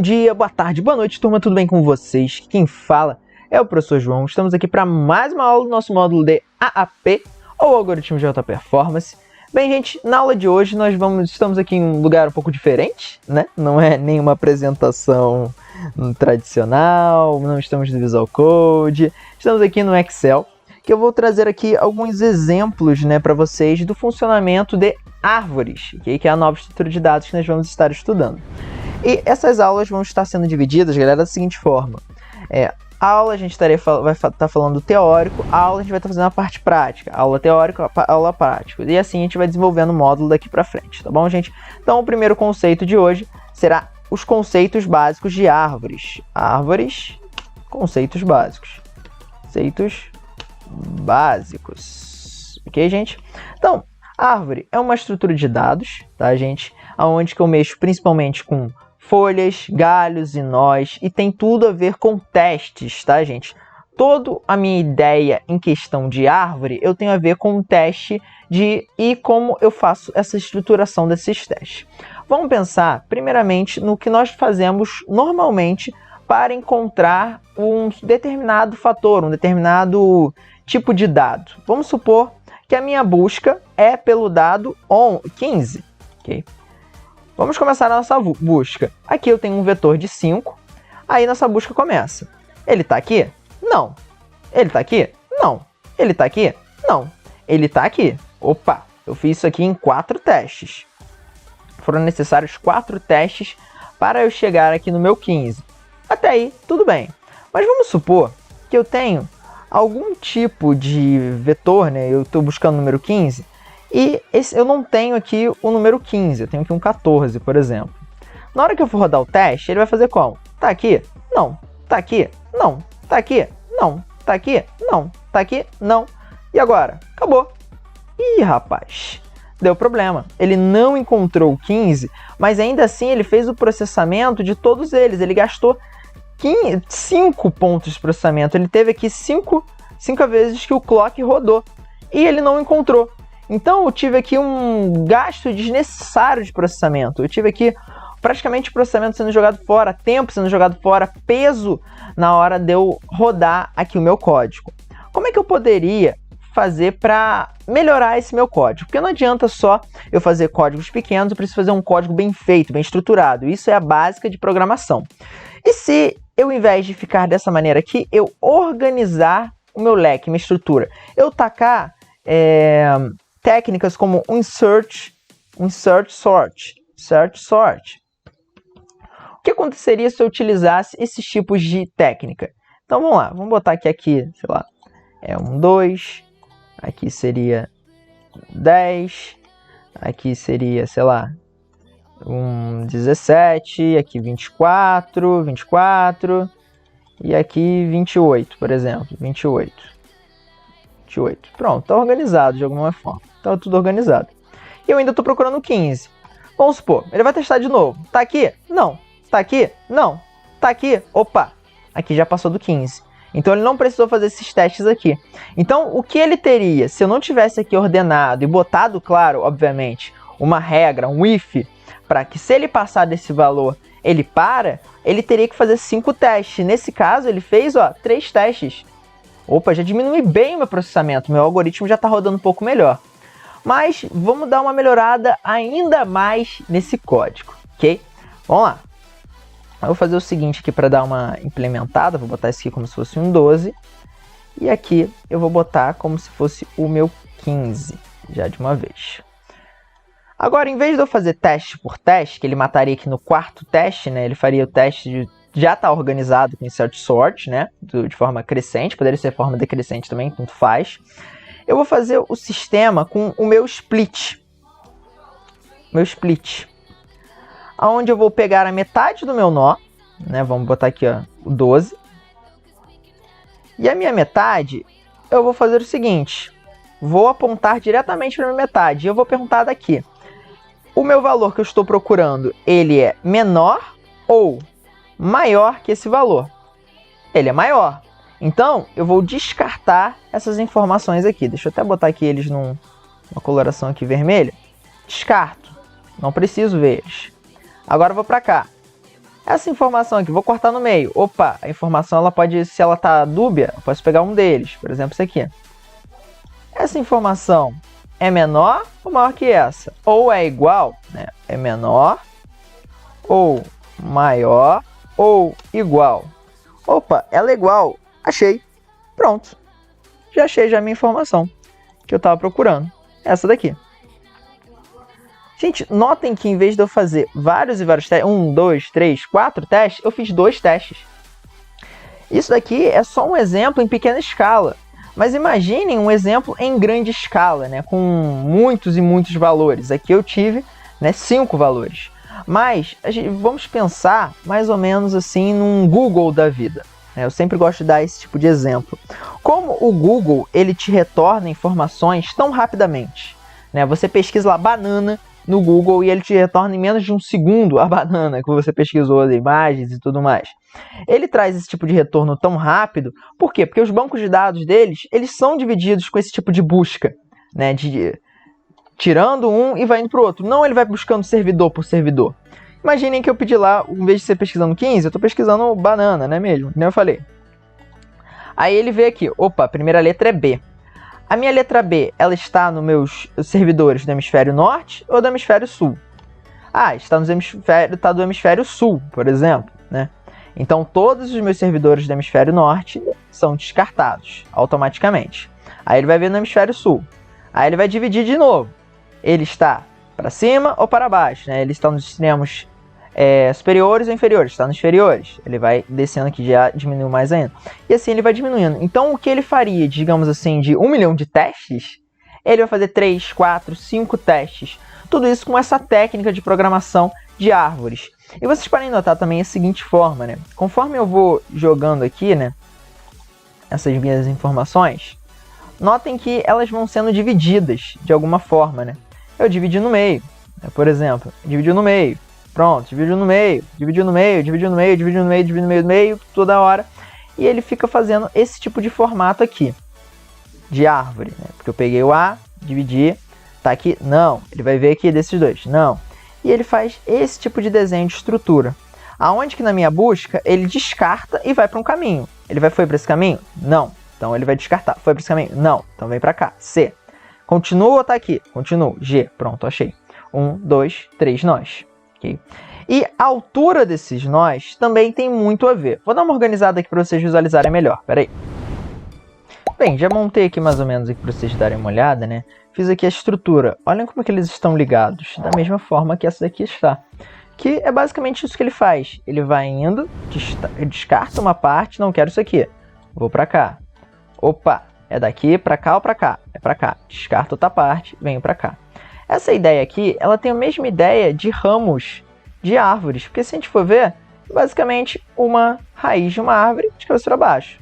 dia, boa tarde, boa noite, turma, tudo bem com vocês? Quem fala é o professor João. Estamos aqui para mais uma aula do nosso módulo de AAP, ou Algoritmo de Alta Performance. Bem, gente, na aula de hoje estamos aqui em um lugar um pouco diferente, né? Não é nenhuma apresentação tradicional, não estamos no Visual Code, estamos aqui no Excel, que eu vou trazer aqui alguns exemplos, né, para vocês do funcionamento de árvores, okay? Que é a nova estrutura de dados que nós vamos estar estudando. E essas aulas vão estar sendo divididas, galera, da seguinte forma. A aula a gente vai estar falando teórico, a aula a gente vai estar fazendo a parte prática, aula teórica, aula prática. E assim a gente vai desenvolvendo o módulo daqui para frente, tá bom, gente? Então o primeiro conceito de hoje será os conceitos básicos de árvores. Árvores, conceitos básicos. Conceitos básicos. Ok, gente? Então, árvore é uma estrutura de dados, tá, gente? Onde que eu mexo principalmente com folhas, galhos e nós, e tem tudo a ver com testes, tá, gente? Toda a minha ideia em questão de árvore, eu tenho a ver com o teste e como eu faço essa estruturação desses testes. Vamos pensar, primeiramente, no que nós fazemos normalmente para encontrar um determinado fator, um determinado tipo de dado. Vamos supor que a minha busca é pelo dado 15, ok? Vamos começar a nossa busca. Aqui eu tenho um vetor de 5, aí nossa busca começa. Ele está aqui? Não. Ele está aqui? Não. Ele está aqui? Não. Ele está aqui? Opa, eu fiz isso aqui em 4 testes. Foram necessários 4 testes para eu chegar aqui no meu 15. Até aí, tudo bem. Mas vamos supor que eu tenho algum tipo de vetor, né? Eu estou buscando o número 15, e eu não tenho aqui o número 15, eu tenho aqui um 14, por exemplo. Na hora que eu for rodar o teste, ele vai fazer como? Tá aqui? Não. Tá aqui? Não. Tá aqui? Não. Tá aqui? Não. Tá aqui? Não. E agora? Acabou. Ih, rapaz, deu problema. Ele não encontrou o 15, mas ainda assim ele fez o processamento de todos eles. Ele gastou 5 pontos de processamento. Ele teve aqui 5 vezes que o clock rodou e ele não encontrou. Então eu tive aqui um gasto desnecessário de processamento. Eu tive aqui praticamente o processamento sendo jogado fora, tempo sendo jogado fora, peso na hora de eu rodar aqui o meu código. Como é que eu poderia fazer para melhorar esse meu código? Porque não adianta só eu fazer códigos pequenos, eu preciso fazer um código bem feito, bem estruturado. Isso é a básica de programação. E se eu, ao invés de ficar dessa maneira aqui, eu organizar o meu leque, minha estrutura, eu tacar técnicas como insert, sort. O que aconteceria se eu utilizasse esses tipos de técnica? Então vamos lá, vamos botar aqui, sei lá, 2, aqui seria 10, aqui seria, sei lá, 17, aqui 24, e aqui 28, por exemplo, 28. Pronto, tá organizado de alguma forma. Tá tudo organizado. E eu ainda tô procurando 15. Vamos supor, ele vai testar de novo. Tá aqui? Não. Tá aqui? Não. Tá aqui? Opa, aqui já passou do 15. Então ele não precisou fazer esses testes aqui. Então o que ele teria, se eu não tivesse aqui ordenado e botado, claro, obviamente, uma regra, um if, para que se ele passar desse valor, ele teria que fazer 5 testes. Nesse caso, ele fez 3 testes. Opa, já diminui bem o meu processamento, meu algoritmo já está rodando um pouco melhor. Mas vamos dar uma melhorada ainda mais nesse código, ok? Vamos lá. Eu vou fazer o seguinte aqui para dar uma implementada, vou botar isso aqui como se fosse um 12. E aqui eu vou botar como se fosse o meu 15, já de uma vez. Agora, em vez de eu fazer teste por teste, que ele mataria aqui no 4º teste, né? Ele faria o teste de já está organizado com insert sort, né? De forma crescente, poderia ser forma decrescente também, tanto faz. Eu vou fazer o sistema com o meu split. Onde eu vou pegar a metade do meu nó, né? Vamos botar aqui, o 12. E a minha metade, eu vou fazer o seguinte. Vou apontar diretamente para a minha metade. E eu vou perguntar daqui. O meu valor que eu estou procurando, ele é menor ou maior que esse valor? Ele é maior. Então, eu vou descartar essas informações aqui. Deixa eu até botar aqui eles numa coloração aqui vermelha. Descarto. Não preciso ver eles. Agora eu vou para cá. Essa informação aqui, vou cortar no meio. Opa, a informação ela pode, se ela tá dúbia, eu posso pegar um deles, por exemplo, esse aqui. Essa informação é menor ou maior que essa? Ou é igual, né? É menor ou maior ou igual. Opa, ela é igual. Achei. Pronto. Já achei já a minha informação que eu estava procurando. Essa daqui. Gente, notem que em vez de eu fazer vários e vários testes, 1, 2, 3, 4 testes, eu fiz 2 testes. Isso daqui é só um exemplo em pequena escala. Mas imaginem um exemplo em grande escala, né, com muitos e muitos valores. Aqui eu tive, né, 5 valores. Mas vamos pensar mais ou menos assim num Google da vida. Eu sempre gosto de dar esse tipo de exemplo. Como o Google ele te retorna informações tão rapidamente, né? Você pesquisa lá banana no Google e ele te retorna em menos de um segundo a banana que você pesquisou, as imagens e tudo mais. Ele traz esse tipo de retorno tão rápido, por quê? Porque os bancos de dados deles, eles são divididos com esse tipo de busca, né? Tirando um e vai indo para o outro. Não ele vai buscando servidor por servidor. Imaginem que eu pedi lá, em vez de ser pesquisando 15, eu estou pesquisando banana, não é mesmo? Como eu falei. Aí ele vê aqui, opa, a primeira letra é B. A minha letra B, ela está nos meus servidores do hemisfério norte ou do hemisfério sul? Ah, está do hemisfério sul, por exemplo, né? Então todos os meus servidores do hemisfério norte são descartados automaticamente. Aí ele vai ver no hemisfério sul. Aí ele vai dividir de novo. Ele está para cima ou para baixo, né? Ele está nos extremos superiores ou inferiores. Está nos inferiores. Ele vai descendo aqui, já diminuiu mais ainda. E assim ele vai diminuindo. Então o que ele faria, digamos assim, de 1 milhão de testes, ele vai fazer 3, 4, 5 testes. Tudo isso com essa técnica de programação de árvores. E vocês podem notar também a seguinte forma, né? Conforme eu vou jogando aqui, né, essas minhas informações, notem que elas vão sendo divididas de alguma forma, né? Eu dividi no meio, né? Por exemplo, dividiu no meio, pronto, dividiu no meio, dividiu no meio, dividiu no meio, dividiu no meio, dividiu no meio, meio, toda hora. E ele fica fazendo esse tipo de formato aqui, de árvore, né? Porque eu peguei o A, dividi, tá aqui, não. Ele vai ver aqui desses dois, não. E ele faz esse tipo de desenho de estrutura. Aonde que na minha busca, ele descarta e vai para um caminho. Ele foi para esse caminho? Não. Então ele vai descartar. Foi para esse caminho? Não. Então vem para cá. C. Continua ou tá aqui? Continuo. G. Pronto, achei. 1, 2, 3 nós. Okay? E a altura desses nós também tem muito a ver. Vou dar uma organizada aqui para vocês visualizarem melhor. Pera aí. Bem, já montei aqui mais ou menos aqui para vocês darem uma olhada, né? Fiz aqui a estrutura. Olhem como é que eles estão ligados. Da mesma forma que essa daqui está. Que é basicamente isso que ele faz. Ele vai indo, descarta uma parte, não quero isso aqui. Vou para cá. Opa, é daqui para cá ou para cá? É para cá. Descarta outra parte, venho para cá. Essa ideia aqui, ela tem a mesma ideia de ramos de árvores. Porque se a gente for ver, é basicamente uma raiz de uma árvore de cabeça para baixo.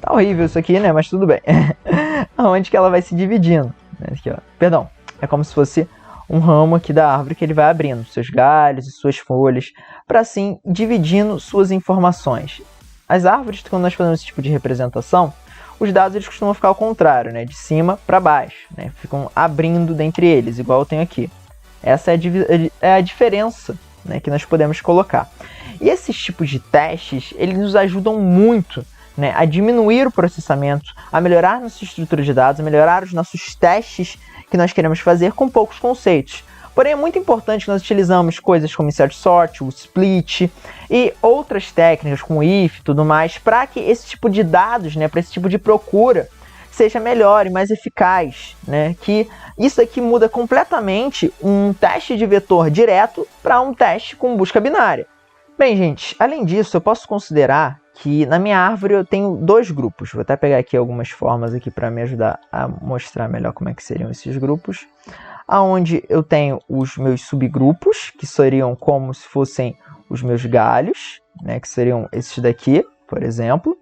Tá horrível isso aqui, né? Mas tudo bem. Onde que ela vai se dividindo. Aqui, ó. Perdão, é como se fosse um ramo aqui da árvore que ele vai abrindo seus galhos e suas folhas para assim dividindo suas informações. As árvores, quando nós fazemos esse tipo de representação, os dados eles costumam ficar ao contrário, né? De cima para baixo, né? Ficam abrindo dentre eles, igual eu tenho aqui. Essa é a diferença, né, que nós podemos colocar. E esses tipos de testes, eles nos ajudam muito, né, a diminuir o processamento, a melhorar nossa estrutura de dados, a melhorar os nossos testes que nós queremos fazer com poucos conceitos. Porém, é muito importante que nós utilizamos coisas como insert sort, o split e outras técnicas como if e tudo mais, para que esse tipo de dados, né, para esse tipo de procura, seja melhor e mais eficaz, né? Que isso aqui muda completamente um teste de vetor direto para um teste com busca binária. Bem, gente, além disso, eu posso considerar que na minha árvore eu tenho 2 grupos. Vou até pegar aqui algumas formas aqui para me ajudar a mostrar melhor como é que seriam esses grupos. Aonde eu tenho os meus subgrupos, que seriam como se fossem os meus galhos, né, que seriam esses daqui, por exemplo.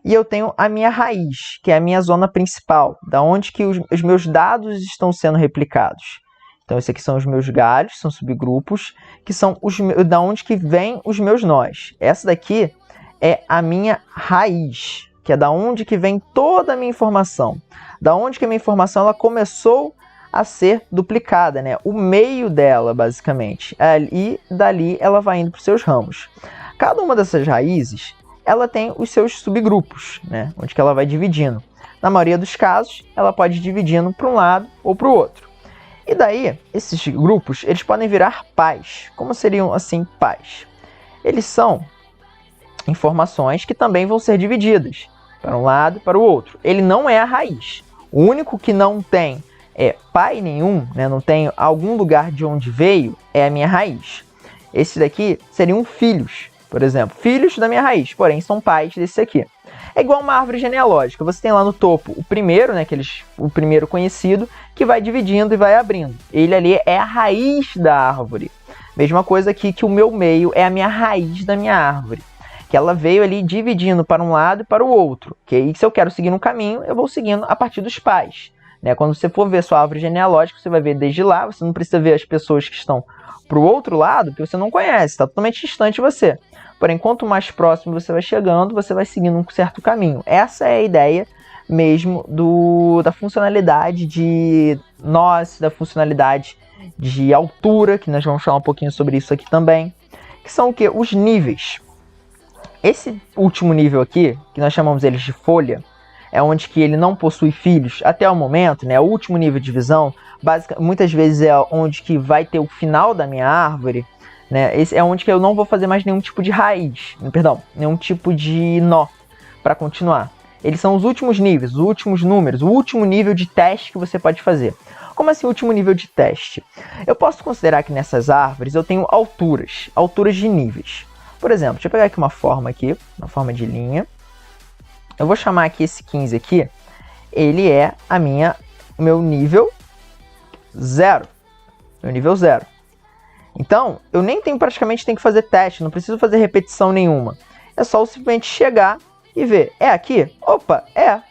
E eu tenho a minha raiz, que é a minha zona principal, da onde que os meus dados estão sendo replicados. Então, esses aqui são os meus galhos, são subgrupos, que são da onde que vêm os meus nós. Essa daqui é a minha raiz, que é da onde que vem toda a minha informação. Da onde que a minha informação ela começou a ser duplicada, né? O meio dela, basicamente. E dali ela vai indo para os seus ramos. cada uma dessas raízes, ela tem os seus subgrupos, né? Onde que ela vai dividindo. Na maioria dos casos, ela pode ir dividindo para um lado ou para o outro. E daí, esses grupos, eles podem virar pais. Como seriam, assim, pais? Eles são informações que também vão ser divididas para um lado e para o outro. Ele não é a raiz. O único que não tem pai nenhum, né, não tem algum lugar de onde veio, é a minha raiz. Esses daqui seriam filhos, por exemplo. Filhos da minha raiz, porém são pais desse aqui. É igual uma árvore genealógica. Você tem lá no topo o primeiro, né, o primeiro conhecido, que vai dividindo e vai abrindo. Ele ali é a raiz da árvore. Mesma coisa aqui que o meu meio é a minha raiz da minha árvore. Que ela veio ali dividindo para um lado e para o outro. E se eu quero seguir um caminho, eu vou seguindo a partir dos pais. Né? Quando você for ver sua árvore genealógica, você vai ver desde lá. Você não precisa ver as pessoas que estão para o outro lado, porque você não conhece, está totalmente distante de você. Porém, quanto mais próximo você vai chegando, você vai seguindo um certo caminho. Essa é a ideia mesmo da funcionalidade de nós, da funcionalidade de altura, que nós vamos falar um pouquinho sobre isso aqui também, que são o quê? Os níveis. Esse último nível aqui, que nós chamamos eles de folha, é onde que ele não possui filhos até o momento, né? O último nível de divisão, muitas vezes é onde que vai ter o final da minha árvore, né? Esse é onde que eu não vou fazer mais nenhum tipo de raiz, nenhum tipo de nó para continuar. Eles são os últimos níveis, os últimos números, o último nível de teste que você pode fazer. Como assim último nível de teste? Eu posso considerar que nessas árvores eu tenho alturas de níveis. Por exemplo, deixa eu pegar aqui uma forma de linha. Eu vou chamar aqui esse 15 aqui, ele é o meu nível 0. Meu nível 0. Então, eu nem praticamente tenho que fazer teste, não preciso fazer repetição nenhuma. É só eu simplesmente chegar e ver. É aqui? Opa,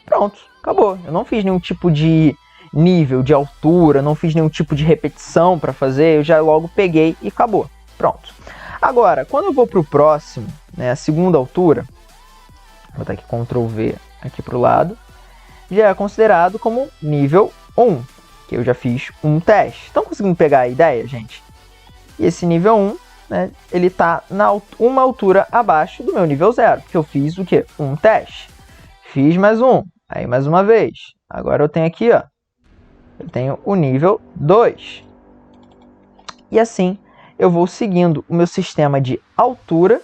pronto, acabou. Eu não fiz nenhum tipo de nível, de altura, não fiz nenhum tipo de repetição para fazer, eu já logo peguei e acabou. Pronto. Agora, quando eu vou para o próximo, né, a segunda altura, vou botar aqui Ctrl V aqui para o lado, já é considerado como nível 1, que eu já fiz um teste. Estão conseguindo pegar a ideia, gente? E esse nível 1, né, ele está uma altura abaixo do meu nível 0, que eu fiz o quê? Um teste. Fiz mais um, aí mais uma vez. Agora eu tenho aqui, ó, eu tenho o nível 2. E assim eu vou seguindo o meu sistema de altura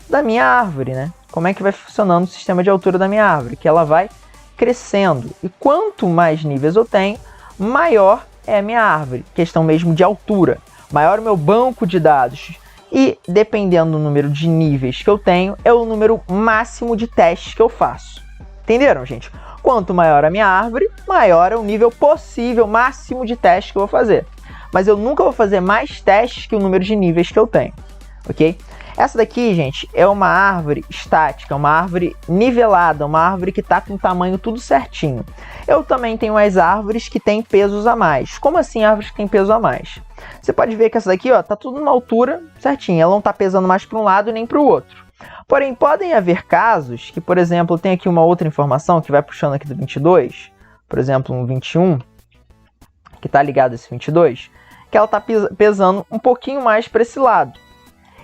da minha árvore, né? Como é que vai funcionando o sistema de altura da minha árvore? Que ela vai crescendo. E quanto mais níveis eu tenho, maior é a minha árvore. Questão mesmo de altura. Maior o meu banco de dados. E, dependendo do número de níveis que eu tenho, é o número máximo de testes que eu faço. Entenderam, gente? Quanto maior a minha árvore, maior é o nível possível, máximo de testes que eu vou fazer. Mas eu nunca vou fazer mais testes que o número de níveis que eu tenho. Ok? Essa daqui, gente, é uma árvore estática, uma árvore nivelada, uma árvore que está com o tamanho tudo certinho. Eu também tenho as árvores que têm pesos a mais. Como assim árvores que têm peso a mais? Você pode ver que essa daqui está tudo numa altura certinha, ela não está pesando mais para um lado nem para o outro. Porém, podem haver casos que, por exemplo, tem aqui uma outra informação que vai puxando aqui do 22, por exemplo, um 21, que está ligado a esse 22, que ela está pesando um pouquinho mais para esse lado.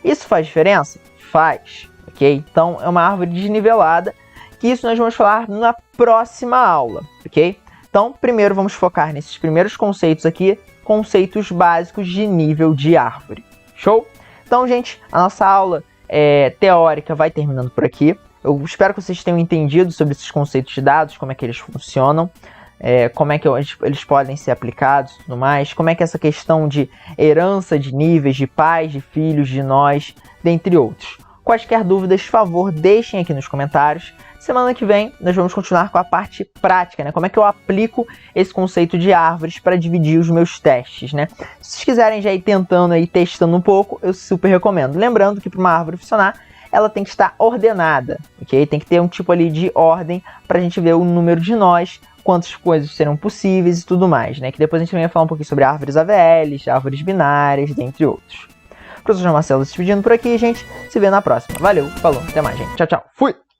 Isso faz diferença? Faz, ok? Então, é uma árvore desnivelada, que isso nós vamos falar na próxima aula, ok? Então, primeiro vamos focar nesses primeiros conceitos aqui, conceitos básicos de nível de árvore. Show? Então, gente, a nossa aula teórica vai terminando por aqui. Eu espero que vocês tenham entendido sobre esses conceitos de dados, como é que eles funcionam. Como é que eles podem ser aplicados e tudo mais, como é que essa questão de herança de níveis, de pais, de filhos, de nós, dentre outros. Quaisquer dúvidas, por favor, deixem aqui nos comentários. Semana que vem, nós vamos continuar com a parte prática, né? Como é que eu aplico esse conceito de árvores para dividir os meus testes, né? Se vocês quiserem já ir tentando, aí, testando um pouco, eu super recomendo. Lembrando que para uma árvore funcionar, ela tem que estar ordenada, ok? Tem que ter um tipo ali de ordem para a gente ver o número de nós, quantas coisas serão possíveis e tudo mais, né? Que depois a gente também vai falar um pouquinho sobre árvores AVLs, árvores binárias, dentre outros. Professor Marcelo se despedindo por aqui, gente. Se vê na próxima. Valeu, falou, até mais, gente. Tchau, tchau. Fui!